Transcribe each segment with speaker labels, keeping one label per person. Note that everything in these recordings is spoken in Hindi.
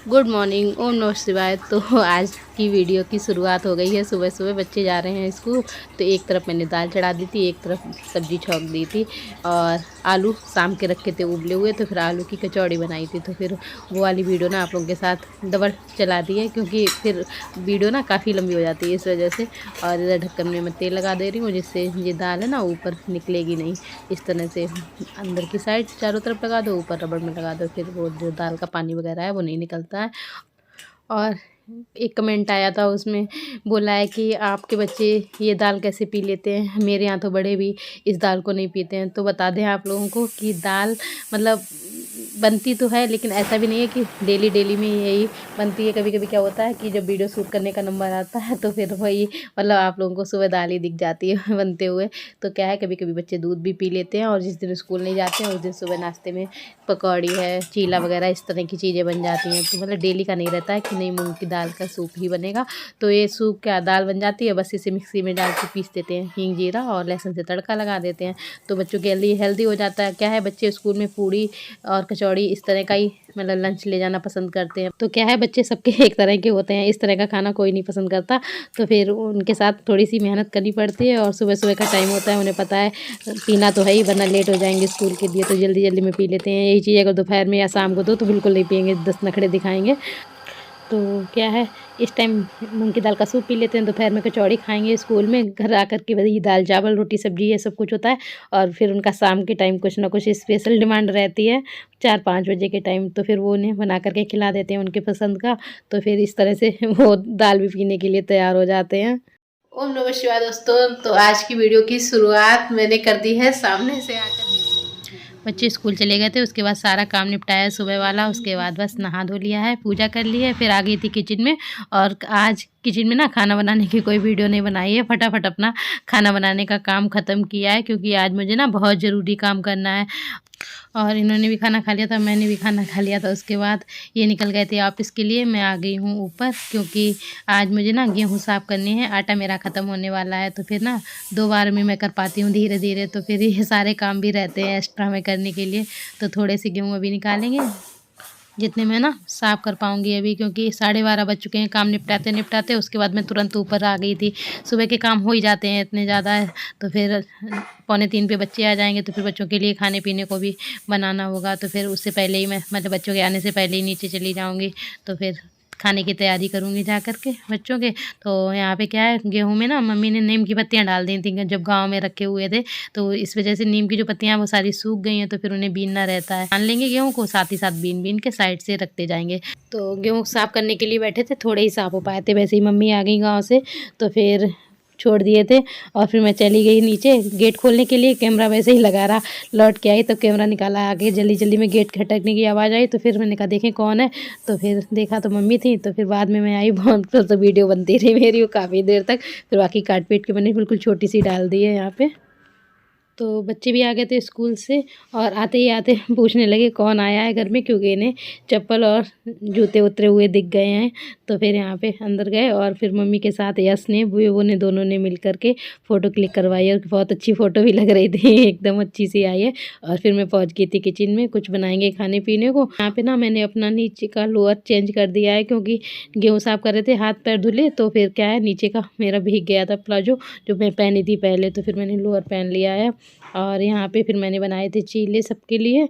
Speaker 1: गुड मॉर्निंग, ओम नमः शिवाय। तो आज की वीडियो की शुरुआत हो गई है। सुबह सुबह बच्चे जा रहे हैं स्कूल, तो एक तरफ मैंने दाल चढ़ा दी थी, एक तरफ सब्जी छौंक दी थी और आलू शाम के रखे थे उबले हुए, तो फिर आलू की कचौड़ी बनाई थी। तो फिर वो वाली वीडियो ना आप लोगों के साथ डबल चला दी है, क्योंकि फिर वीडियो ना काफ़ी लंबी हो जाती है इस वजह से। और इधर ढक्कन में मैं तेल लगा दे रही हूँ, जिससे ये दाल है ना ऊपर निकलेगी नहीं। इस तरह से अंदर की साइड चारों तरफ लगा दो, ऊपर रबड़ में लगा दो, फिर वो जो दाल का पानी वगैरह है वो नहीं निकलता है। और एक कमेंट आया था, उसमें बोला है कि आपके बच्चे ये दाल कैसे पी लेते हैं, मेरे यहाँ तो बड़े भी इस दाल को नहीं पीते हैं। तो बता दें आप लोगों को कि दाल मतलब बनती तो है, लेकिन ऐसा भी नहीं है कि डेली डेली में यही बनती है। कभी कभी क्या होता है कि जब वीडियो शूट करने का नंबर आता है तो फिर वही मतलब आप लोगों को सुबह दाल ही दिख जाती है बनते हुए। तो क्या है, कभी कभी बच्चे दूध भी पी लेते हैं, और जिस दिन स्कूल नहीं जाते हैं उस दिन सुबह नाश्ते में पकौड़ी है, चीला वगैरह इस तरह की चीज़ें बन जाती हैं। तो मतलब डेली का नहीं रहता है कि नहीं मूंग की दाल का सूप ही बनेगा। तो ये सूप क्या दाल बन जाती है, बस इसे मिक्सी में डाल के पीस देते हैं, हींग जीरा और लहसुन से तड़का लगा देते हैं। तो बच्चों के लिए हेल्दी हो जाता है। क्या है, बच्चे स्कूल में पूड़ी और कचौड़ी इस तरह का ही मतलब लंच ले जाना पसंद करते हैं। तो क्या है, बच्चे सबके एक तरह के होते हैं, इस तरह का खाना कोई नहीं पसंद करता। तो फिर उनके साथ थोड़ी सी मेहनत करनी पड़ती है। और सुबह सुबह का टाइम होता है, उन्हें पता है पीना तो है ही, वरना लेट हो जाएंगे स्कूल के लिए। तो जल्दी जल्दी में पी लेते हैं। यही चीज़ अगर दोपहर में या शाम को दो तो बिल्कुल नहीं पियेंगे, 10 नखरे दिखाएंगे। तो क्या है, इस टाइम मूंग की दाल का सूप पी लेते हैं, दोपहर में कचौड़ी खाएंगे। स्कूल में घर आकर के वही दाल चावल रोटी सब्जी ये सब कुछ होता है। और फिर उनका शाम के टाइम कुछ ना कुछ स्पेशल डिमांड रहती है 4-5 बजे के टाइम। तो फिर वो उन्हें बना करके खिला देते हैं उनके पसंद का। तो फिर इस तरह से वो दाल भी पीने के लिए तैयार हो जाते हैं। ओम नमः शिवाय दोस्तों। तो आज की वीडियो की शुरुआत मैंने कर दी है सामने से आकर। बच्चे स्कूल चले गए थे, उसके बाद सारा काम निपटाया सुबह वाला, उसके बाद बस नहा धो लिया है, पूजा कर ली है, फिर आ गई थी किचन में। और आज किचन में ना खाना बनाने की कोई वीडियो नहीं बनाई है, फटाफट अपना खाना बनाने का काम ख़त्म किया है, क्योंकि आज मुझे ना बहुत ज़रूरी काम करना है। और इन्होंने भी खाना खा लिया था, मैंने भी खाना खा लिया था। उसके बाद ये निकल गए थे ऑफिस के लिए, मैं आ गई हूँ ऊपर, क्योंकि आज मुझे ना गेहूँ साफ़ करनी है, आटा मेरा ख़त्म होने वाला है। तो फिर ना 2 बार में मैं कर पाती हूँ धीरे धीरे, तो फिर ये सारे काम भी रहते हैं एक्स्ट्रा में करने के लिए। तो थोड़े से गेहूँ अभी निकालेंगे, जितने में ना साफ़ कर पाऊँगी अभी, क्योंकि 12:30 बज चुके हैं काम निपटाते निपटाते। उसके बाद मैं तुरंत ऊपर आ गई थी। सुबह के काम हो ही जाते हैं इतने ज़्यादा, तो फिर 2:45 पे बच्चे आ जाएंगे, तो फिर बच्चों के लिए खाने पीने को भी बनाना होगा। तो फिर उससे पहले ही मैं मतलब बच्चों के आने से पहले ही नीचे चली जाऊँगी। तो फिर खाने की तैयारी करूँगी जा कर के बच्चों के। तो यहाँ पे क्या है, गेहूँ में ना मम्मी ने नीम की पत्तियाँ डाल दी थी जब गाँव में रखे हुए थे, तो इस वजह से नीम की जो पत्तियाँ हैं वो सारी सूख गई हैं। तो फिर उन्हें बीनना रहता है, छान लेंगे गेहूँ को, साथ ही साथ बीन बीन के साइड से रखते जाएंगे। तो गेहूँ साफ़ करने के लिए बैठे थे, थोड़े ही साफ़ हो पाए थे। वैसे ही मम्मी आ गई गाँव से, तो फिर छोड़ दिए थे। और फिर मैं चली गई नीचे गेट खोलने के लिए, कैमरा वैसे ही लगा रहा। लौट के आई तो कैमरा निकाला, आगे जल्दी जल्दी में गेट खटकने की आवाज़ आई। तो फिर मैंने कहा देखें कौन है, तो फिर देखा तो मम्मी थी। तो फिर बाद में मैं आई, बहुत तो वीडियो बनती रही मेरी वो काफ़ी देर तक। फिर बाकी काट पीट के मैंने बिल्कुल छोटी सी डाल दी है यहाँ पे। तो बच्चे भी आ गए थे स्कूल से, और आते ही आते पूछने लगे कौन आया है घर में, क्योंकि इन्हें चप्पल और जूते उतरे हुए दिख गए हैं। तो फिर यहाँ पे अंदर गए, और फिर मम्मी के साथ यश ने वो ने दोनों ने मिल करके फ़ोटो क्लिक करवाई, और बहुत अच्छी फ़ोटो भी लग रही थी एकदम अच्छी सी आई है। और फिर मैं पहुँच गई थी किचन में, कुछ बनाएंगे खाने पीने को। यहाँ पे ना मैंने अपना नीचे का लोअर चेंज कर दिया है, क्योंकि गेहूँ साफ़ कर रहे थे, हाथ पैर धुले, तो फिर क्या है नीचे का मेरा भीग गया था प्लाजो जो मैं पहनी थी पहले। तो फिर मैंने लोअर पहन लिया है। और यहाँ पे फिर मैंने बनाए थे चीले सबके लिए।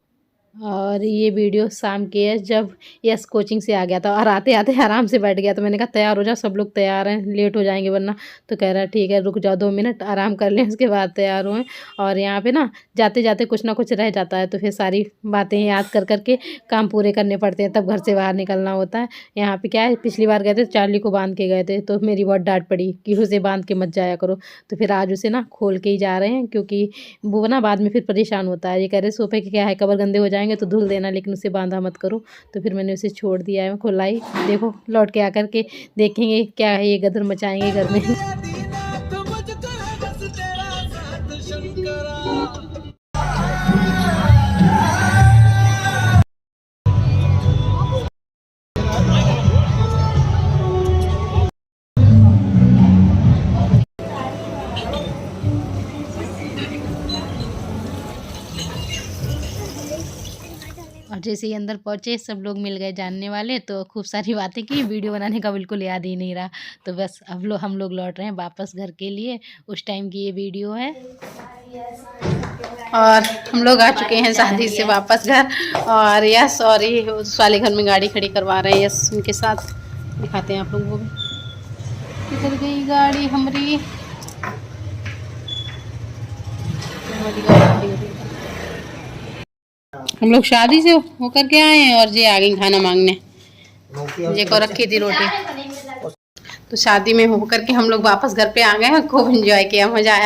Speaker 1: और ये वीडियो शाम की है, जब यस कोचिंग से आ गया था और आते आते आराम से बैठ गया। तो मैंने कहा तैयार हो जाओ, सब लोग तैयार हैं, लेट हो जाएंगे वरना। तो कह रहा ठीक है रुक जाओ 2 मिनट आराम कर लें, उसके बाद तैयार हुए। और यहाँ पे ना जाते जाते कुछ ना कुछ रह जाता है, तो फिर सारी बातें याद कर करके काम पूरे करने पड़ते हैं, तब घर से बाहर निकलना होता है। यहाँ पे क्या है, पिछली बार गए थे चार्ली को बांध के गए थे, तो मेरी बहुत डांट पड़ी कि उसे बांध के मत जाया करो। तो फिर आज उसे ना खोल के ही जा रहे हैं, क्योंकि वो ना बाद में फिर परेशान होता है। ये कह रहे सोफे के क्या है, कवर गंदे हो जाएंगे तो धुल देना, लेकिन उसे बांधा मत करो। तो फिर मैंने उसे छोड़ दिया है, खुलाई। देखो लौट के आकर के देखेंगे क्या है, ये गदर मचाएंगे घर में। और जैसे ही अंदर पहुँचे सब लोग मिल गए जानने वाले, तो खूब सारी बातें की, वीडियो बनाने का बिल्कुल याद ही नहीं रहा। तो बस अब हम लोग लौट रहे हैं वापस घर के लिए, उस टाइम की ये वीडियो है। और हम लोग आ चुके हैं शादी से वापस घर, और यस और ये उस वाले घर में गाड़ी खड़ी करवा रहे हैं यस उनके साथ। दिखाते हैं आप लोगों को भी, किधर गई गाड़ी हमारी। हम लोग शादी से होकर के आए हैं और ये आ गई खाना मांगने, ये को रखी थी रोटी। तो शादी में होकर के हम लोग वापस घर पे आ गए हैं, खूब एंजॉय किया, मजा आया।